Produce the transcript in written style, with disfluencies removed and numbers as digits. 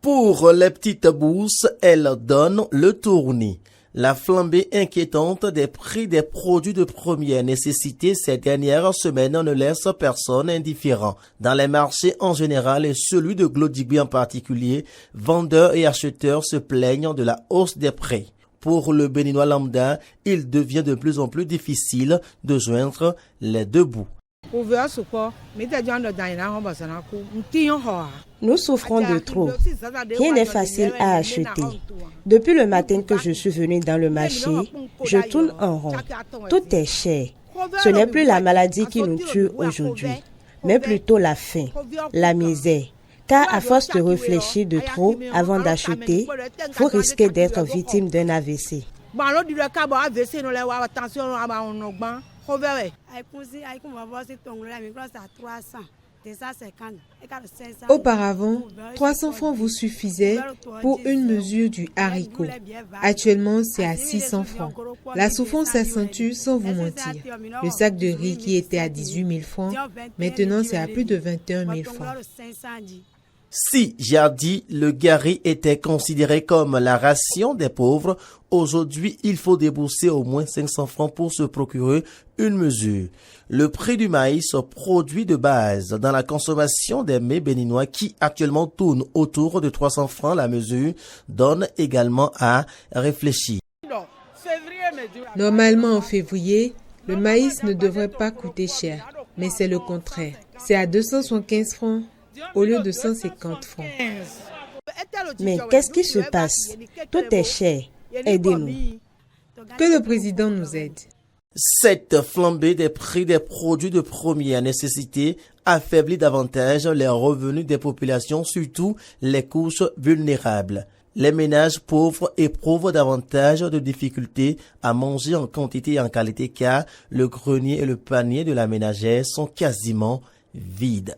Pour les petites bourses, elles donnent le tournis. La flambée inquiétante des prix des produits de première nécessité ces dernières semaines ne laisse personne indifférent. Dans les marchés en général et celui de Gloddigby en particulier, vendeurs et acheteurs se plaignent de la hausse des prix. Pour le Béninois lambda, il devient de plus en plus difficile de joindre les deux bouts. Nous souffrons de trop. Rien n'est facile à acheter. Depuis le matin que je suis venue dans le marché, je tourne en rond. Tout est cher. Ce n'est plus la maladie qui nous tue aujourd'hui, mais plutôt la faim, la misère. Car à force de réfléchir de trop avant d'acheter, vous risquez d'être victime d'un AVC. Auparavant, 300 francs vous suffisaient pour une mesure du haricot. Actuellement, c'est à 600 francs. La souffrance s'accentue sans vous mentir. Le sac de riz qui était à 18 000 francs, maintenant c'est à plus de 21 000 francs. Si jadis le gari était considéré comme la ration des pauvres, aujourd'hui il faut débourser au moins 500 francs pour se procurer une mesure. Le prix du maïs, produit de base dans la consommation des mets béninois qui actuellement tourne autour de 300 francs la mesure, donne également à réfléchir. Normalement en février, le maïs ne devrait pas coûter cher, mais c'est le contraire. C'est à 275 francs. Au lieu de 150 francs. Mais qu'est-ce qui se passe? Tout est cher. Aidez-nous. Que le président nous aide. Cette flambée des prix des produits de première nécessité affaiblit davantage les revenus des populations, surtout les couches vulnérables. Les ménages pauvres éprouvent davantage de difficultés à manger en quantité et en qualité car le grenier et le panier de la ménagère sont quasiment vides.